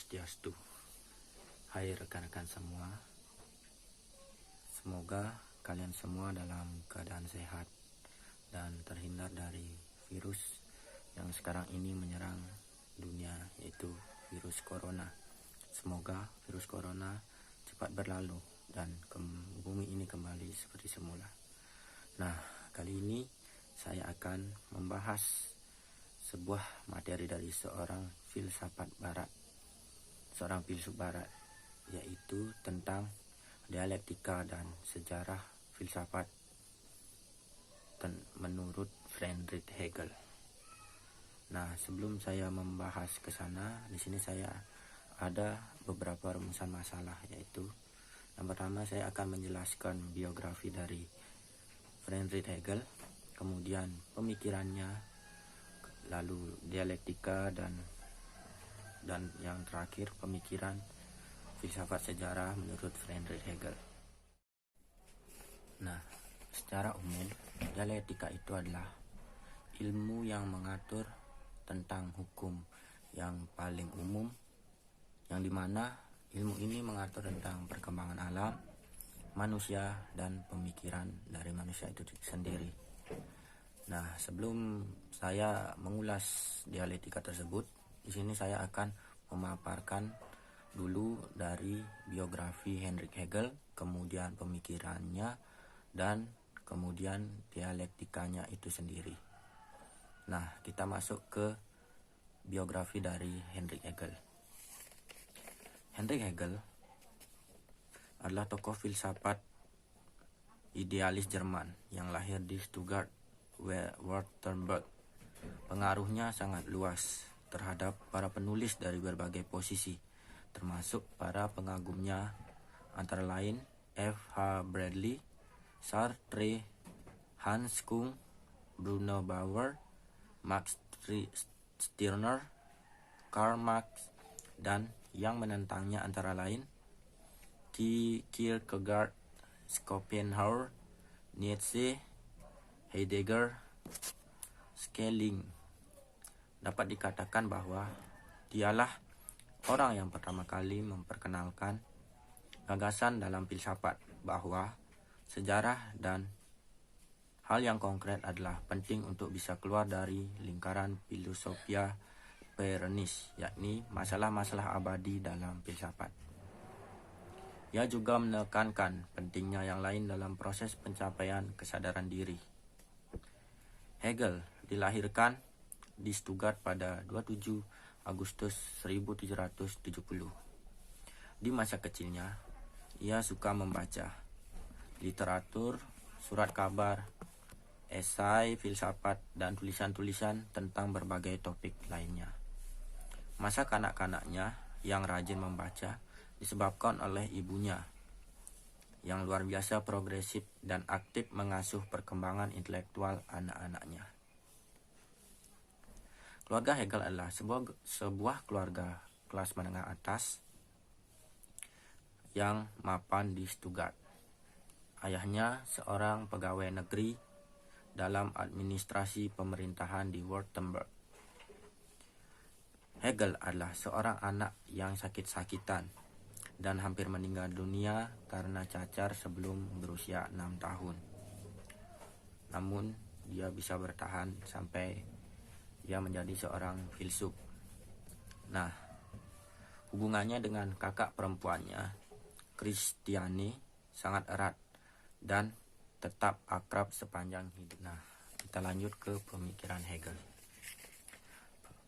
Swastiastu. Hai rekan-rekan semua, semoga kalian semua dalam keadaan sehat dan terhindar dari virus yang sekarang ini menyerang dunia, yaitu virus corona. Semoga virus corona cepat berlalu dan bumi ini kembali seperti semula. Nah, kali ini saya akan membahas sebuah materi dari seorang filsuf barat, yaitu tentang dialektika dan sejarah filsafat menurut Friedrich Hegel. Nah, sebelum saya membahas ke sana, di sini saya ada beberapa rumusan masalah, yaitu yang pertama saya akan menjelaskan biografi dari Friedrich Hegel, kemudian pemikirannya, lalu dialektika, dan yang terakhir pemikiran filsafat sejarah menurut Friedrich Hegel. Nah, secara umum dialektika itu adalah ilmu yang mengatur tentang hukum yang paling umum, yang dimana ilmu ini mengatur tentang perkembangan alam, manusia, dan pemikiran dari manusia itu sendiri. Nah, sebelum saya mengulas dialektika tersebut, di sini saya akan memaparkan dulu dari biografi Friedrich Hegel, kemudian pemikirannya, dan kemudian dialektikanya itu sendiri. Nah, kita masuk ke biografi dari Friedrich Hegel. Friedrich Hegel adalah tokoh filsafat idealis Jerman yang lahir di Stuttgart, Württemberg. Pengaruhnya sangat luas terhadap para penulis dari berbagai posisi, termasuk para pengagumnya antara lain F.H. Bradley, Sartre, Hans Kung, Bruno Bauer, Max Stirner, Karl Marx, dan yang menentangnya antara lain Kierkegaard, Schopenhauer, Nietzsche, Heidegger, Schelling. Dapat dikatakan bahwa dialah orang yang pertama kali memperkenalkan gagasan dalam filsafat bahwa sejarah dan hal yang konkret adalah penting untuk bisa keluar dari lingkaran filosofia Perennis, yakni masalah-masalah abadi dalam filsafat. Ia juga menekankan pentingnya yang lain dalam proses pencapaian kesadaran diri. Hegel dilahirkan di Stuttgart pada 27 Agustus 1770. Di masa kecilnya, ia suka membaca literatur, surat kabar, esai filsafat, dan tulisan-tulisan tentang berbagai topik lainnya. Masa kanak-kanaknya yang rajin membaca disebabkan oleh ibunya yang luar biasa progresif dan aktif mengasuh perkembangan intelektual anak-anaknya. Keluarga Hegel adalah sebuah keluarga kelas menengah atas yang mapan di Stuttgart. Ayahnya seorang pegawai negeri dalam administrasi pemerintahan di Württemberg. Hegel adalah seorang anak yang sakit-sakitan dan hampir meninggal dunia karena cacar sebelum berusia 6 tahun. Namun, dia bisa bertahan sampai dia menjadi seorang filsuf. Nah, hubungannya dengan kakak perempuannya, Christiane, sangat erat dan tetap akrab sepanjang hidup. Nah, kita lanjut ke pemikiran Hegel.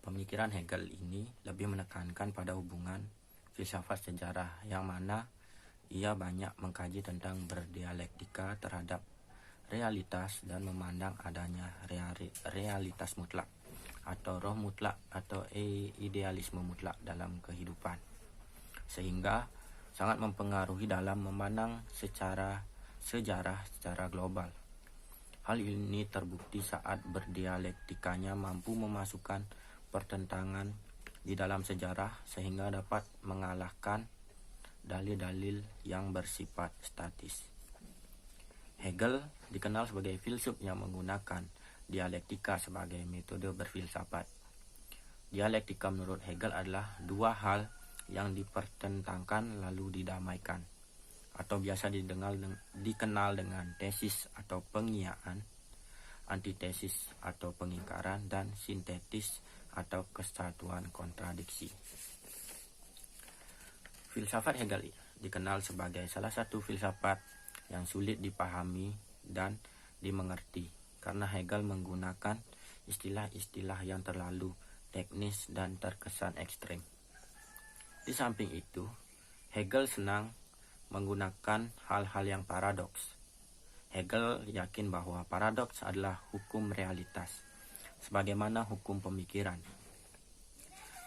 Pemikiran Hegel ini lebih menekankan pada hubungan filsafat sejarah, yang mana ia banyak mengkaji tentang berdialektika terhadap realitas dan memandang adanya realitas mutlak atau roh mutlak atau idealisme mutlak dalam kehidupan, sehingga sangat mempengaruhi dalam memandang sejarah secara global. Hal ini terbukti saat berdialektikanya mampu memasukkan pertentangan di dalam sejarah sehingga dapat mengalahkan dalil-dalil yang bersifat statis. Hegel dikenal sebagai filsuf yang menggunakan dialektika sebagai metode berfilsafat. Dialektika menurut Hegel adalah dua hal yang dipertentangkan lalu didamaikan, atau biasa dikenal dengan tesis atau pengiaan, antitesis atau pengingkaran, dan sintetis atau kesatuan kontradiksi. Filsafat Hegel dikenal sebagai salah satu filsafat yang sulit dipahami dan dimengerti karena Hegel menggunakan istilah-istilah yang terlalu teknis dan terkesan ekstrem. Di samping itu, Hegel senang menggunakan hal-hal yang paradoks. Hegel yakin bahwa paradoks adalah hukum realitas, sebagaimana hukum pemikiran.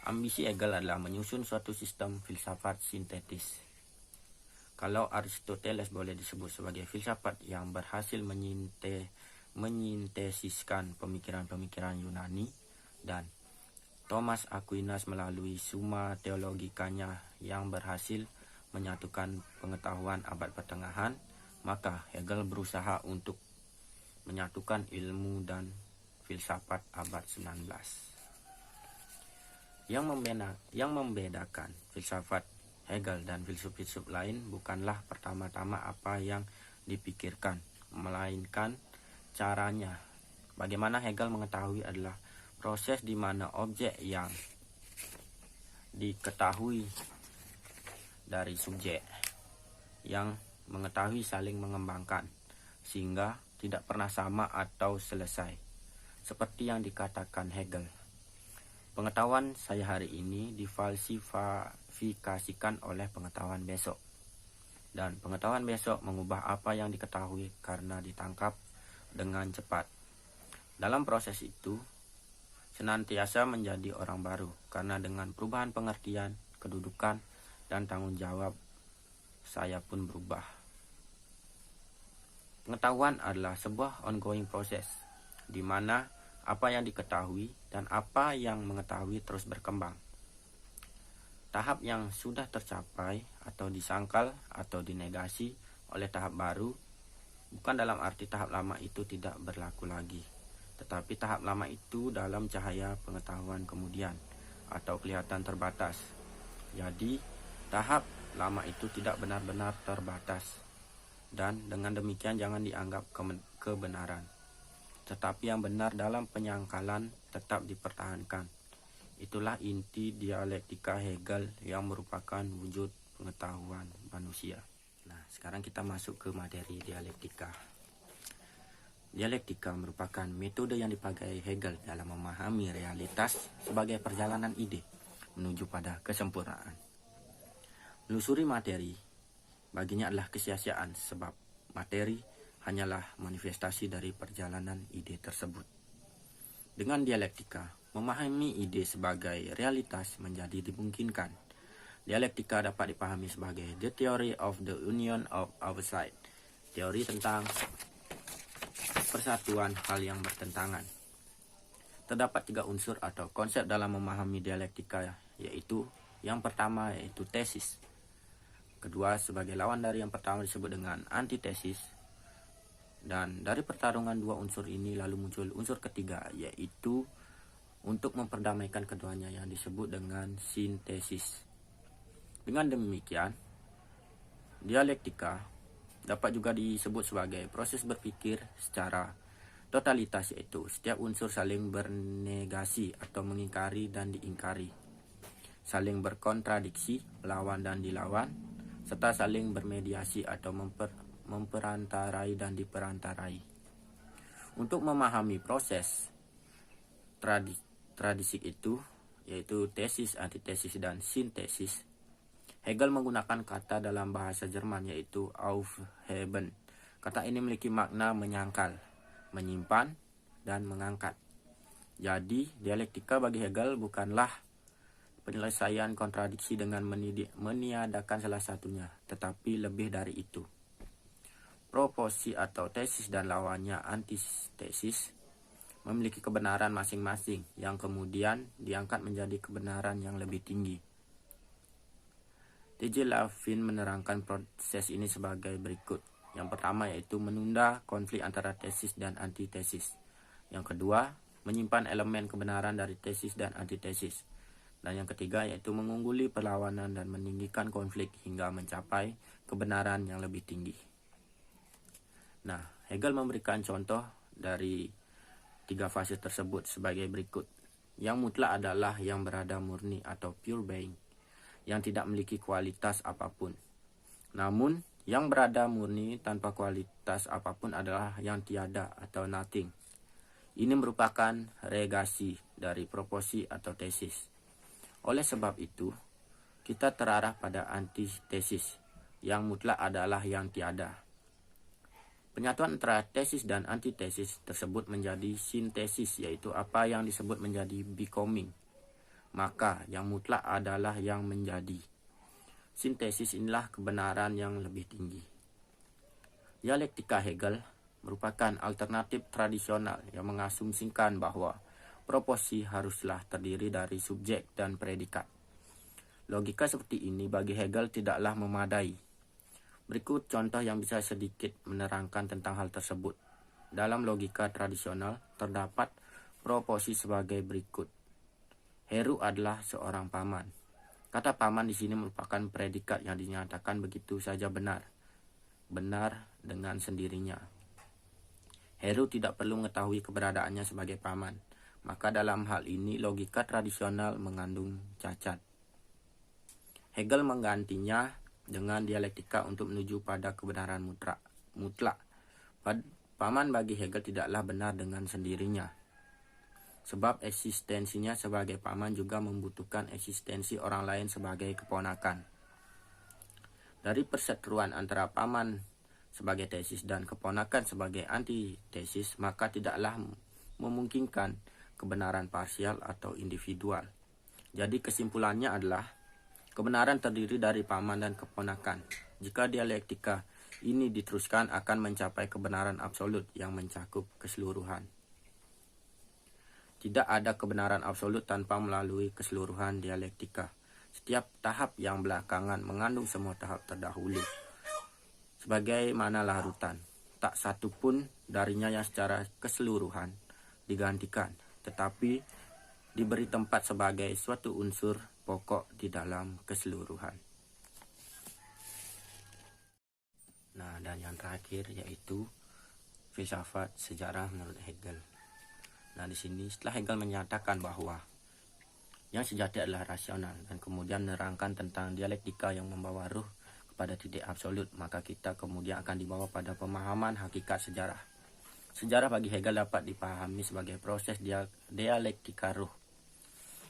Ambisi Hegel adalah menyusun suatu sistem filsafat sintetis. Kalau Aristoteles boleh disebut sebagai filsafat yang berhasil menyintesiskan pemikiran-pemikiran Yunani, dan Thomas Aquinas melalui Summa Theologicanya yang berhasil menyatukan pengetahuan abad pertengahan, maka Hegel berusaha untuk menyatukan ilmu dan filsafat abad 19. Yang membedakan filsafat Hegel dan filsuf-filsuf lain bukanlah pertama-tama apa yang dipikirkan, melainkan caranya. Bagaimana Hegel mengetahui adalah proses di mana objek yang diketahui dari subjek yang mengetahui saling mengembangkan, sehingga tidak pernah sama atau selesai. Seperti yang dikatakan Hegel, pengetahuan saya hari ini difalsifikasikan oleh pengetahuan besok, dan pengetahuan besok mengubah apa yang diketahui karena ditangkap dengan cepat. Dalam proses itu, senantiasa menjadi orang baru, karena dengan perubahan pengertian, kedudukan, dan tanggung jawab, saya pun berubah. Pengetahuan adalah sebuah ongoing proses, di mana apa yang diketahui dan apa yang mengetahui terus berkembang. Tahap yang sudah tercapai atau disangkal atau dinegasi oleh tahap baru, bukan dalam arti tahap lama itu tidak berlaku lagi, tetapi tahap lama itu dalam cahaya pengetahuan kemudian atau kelihatan terbatas. Jadi, tahap lama itu tidak benar-benar terbatas, dan dengan demikian jangan dianggap kebenaran. Tetapi yang benar dalam penyangkalan tetap dipertahankan. Itulah inti dialektika Hegel yang merupakan wujud pengetahuan manusia. Nah, sekarang kita masuk ke materi dialektika. Dialektika merupakan metode yang dipakai Hegel dalam memahami realitas sebagai perjalanan ide menuju pada kesempurnaan. Menelusuri materi baginya adalah kesia-siaan, sebab materi hanyalah manifestasi dari perjalanan ide tersebut. Dengan dialektika, memahami ide sebagai realitas menjadi dimungkinkan. Dialektika dapat dipahami sebagai the theory of the union of opposites, teori tentang persatuan hal yang bertentangan. Terdapat 3 unsur atau konsep dalam memahami dialektika, yaitu yang pertama yaitu tesis. Kedua, sebagai lawan dari yang pertama disebut dengan antitesis. Dan dari pertarungan 2 unsur ini lalu muncul unsur ketiga, yaitu untuk memperdamaikan keduanya yang disebut dengan sintesis. Dengan demikian, dialektika dapat juga disebut sebagai proses berpikir secara totalitas, yaitu setiap unsur saling bernegasi atau mengingkari dan diingkari, saling berkontradiksi, melawan dan dilawan, serta saling bermediasi atau memperantarai dan diperantarai. Untuk memahami proses tradisi itu, yaitu tesis, antitesis, dan sintesis, Hegel menggunakan kata dalam bahasa Jerman yaitu aufheben. Kata ini memiliki makna menyangkal, menyimpan, dan mengangkat. Jadi, dialektika bagi Hegel bukanlah penyelesaian kontradiksi dengan meniadakan salah satunya, tetapi lebih dari itu. Proposi atau tesis dan lawannya antitesis memiliki kebenaran masing-masing yang kemudian diangkat menjadi kebenaran yang lebih tinggi. T.J. Lavin menerangkan proses ini sebagai berikut. Yang pertama yaitu menunda konflik antara tesis dan antitesis. Yang kedua, menyimpan elemen kebenaran dari tesis dan antitesis. Dan yang ketiga yaitu mengungguli perlawanan dan meninggikan konflik hingga mencapai kebenaran yang lebih tinggi. Nah, Hegel memberikan contoh dari tiga fase tersebut sebagai berikut. Yang mutlak adalah yang berada murni atau pure being, yang tidak memiliki kualitas apapun. Namun, yang berada murni tanpa kualitas apapun adalah yang tiada atau nothing. Ini merupakan negasi dari proposi atau tesis. Oleh sebab itu, kita terarah pada antitesis. Yang mutlak adalah yang tiada. Penyatuan antara tesis dan antitesis tersebut menjadi sintesis, yaitu apa yang disebut menjadi becoming. Maka yang mutlak adalah yang menjadi. Sintesis inilah kebenaran yang lebih tinggi. Dialektika Hegel merupakan alternatif tradisional yang mengasumsikan bahwa proposi haruslah terdiri dari subjek dan predikat. Logika seperti ini bagi Hegel tidaklah memadai. Berikut contoh yang bisa sedikit menerangkan tentang hal tersebut. Dalam logika tradisional terdapat proposi sebagai berikut. Heru adalah seorang paman. Kata paman di sini merupakan predikat yang dinyatakan begitu saja benar. Benar dengan sendirinya. Heru tidak perlu mengetahui keberadaannya sebagai paman. Maka dalam hal ini logika tradisional mengandung cacat. Hegel menggantinya dengan dialektika untuk menuju pada kebenaran mutlak. Paman bagi Hegel tidaklah benar dengan sendirinya. Sebab eksistensinya sebagai paman juga membutuhkan eksistensi orang lain sebagai keponakan. Dari perseteruan antara paman sebagai tesis dan keponakan sebagai antitesis, maka tidaklah memungkinkan kebenaran parsial atau individual. Jadi kesimpulannya adalah kebenaran terdiri dari paman dan keponakan. Jika dialektika ini diteruskan akan mencapai kebenaran absolut yang mencakup keseluruhan. Tidak ada kebenaran absolut tanpa melalui keseluruhan dialektika. Setiap tahap yang belakangan mengandung semua tahap terdahulu. Sebagaimana larutan, tak satu pun darinya yang secara keseluruhan digantikan, tetapi diberi tempat sebagai suatu unsur pokok di dalam keseluruhan. Nah, dan yang terakhir yaitu filsafat sejarah menurut Hegel. Nah, di sini setelah Hegel menyatakan bahwa yang sejati adalah rasional dan kemudian menerangkan tentang dialektika yang membawa ruh kepada titik absolut, maka kita kemudian akan dibawa pada pemahaman hakikat sejarah. Sejarah bagi Hegel dapat dipahami sebagai proses dialektika ruh.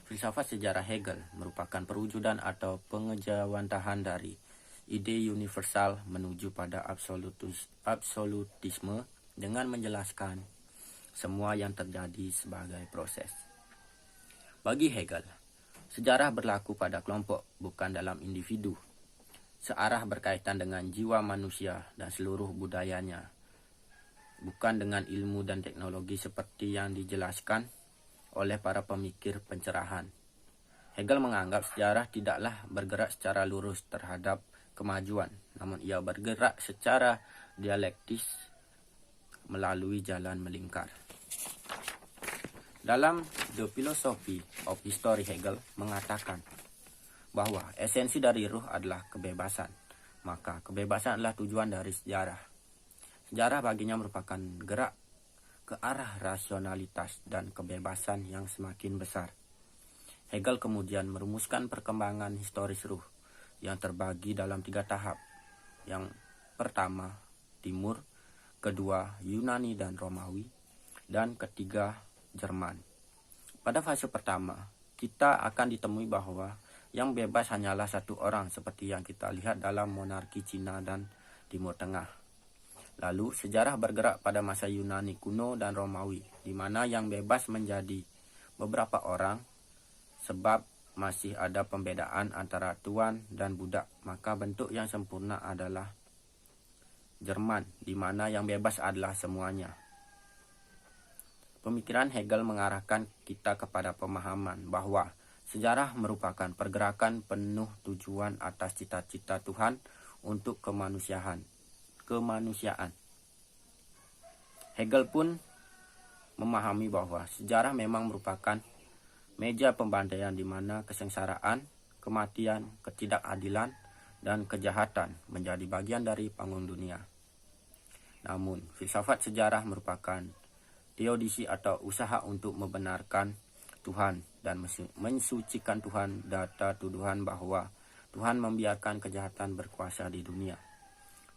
Filsafat sejarah Hegel merupakan perwujudan atau pengejawantahan dari ide universal menuju pada absolutisme dengan menjelaskan semua yang terjadi sebagai proses. Bagi Hegel, sejarah berlaku pada kelompok, bukan dalam individu. Searah berkaitan dengan jiwa manusia dan seluruh budayanya, bukan dengan ilmu dan teknologi seperti yang dijelaskan oleh para pemikir pencerahan. Hegel menganggap sejarah tidaklah bergerak secara lurus terhadap kemajuan, namun ia bergerak secara dialektis melalui jalan melingkar. Dalam The Philosophy of History, Hegel mengatakan bahwa esensi dari ruh adalah kebebasan, maka kebebasan adalah tujuan dari sejarah. Sejarah baginya merupakan gerak ke arah rasionalitas dan kebebasan yang semakin besar. Hegel kemudian merumuskan perkembangan historis ruh yang terbagi dalam 3 tahap. Yang pertama, Timur, kedua, Yunani dan Romawi, dan ketiga, Jerman. Pada fase pertama, kita akan ditemui bahwa yang bebas hanyalah satu orang seperti yang kita lihat dalam monarki Cina dan Timur Tengah. Lalu sejarah bergerak pada masa Yunani kuno dan Romawi, di mana yang bebas menjadi beberapa orang sebab masih ada pembedaan antara tuan dan budak. Maka bentuk yang sempurna adalah Jerman, di mana yang bebas adalah semuanya. Pemikiran Hegel mengarahkan kita kepada pemahaman bahwa sejarah merupakan pergerakan penuh tujuan atas cita-cita Tuhan untuk kemanusiaan. Hegel pun memahami bahwa sejarah memang merupakan meja pembantaian di mana kesengsaraan, kematian, ketidakadilan, dan kejahatan menjadi bagian dari panggung dunia. Namun, filsafat sejarah merupakan teodisi atau usaha untuk membenarkan Tuhan dan mensucikan Tuhan data tuduhan bahwa Tuhan membiarkan kejahatan berkuasa di dunia.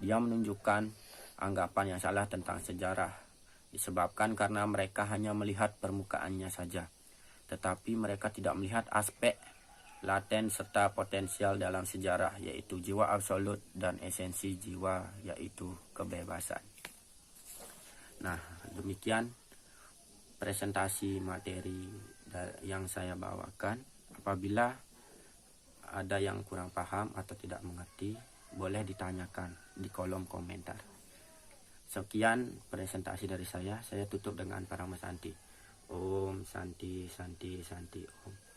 Dia menunjukkan anggapan yang salah tentang sejarah, disebabkan karena mereka hanya melihat permukaannya saja, tetapi mereka tidak melihat aspek laten serta potensial dalam sejarah, yaitu jiwa absolut dan esensi jiwa, yaitu kebebasan. Nah, demikian presentasi materi yang saya bawakan. Apabila ada yang kurang paham atau tidak mengerti, boleh ditanyakan di kolom komentar. Sekian presentasi dari saya tutup dengan Parama Santi. Om Santi Santi Santi Om.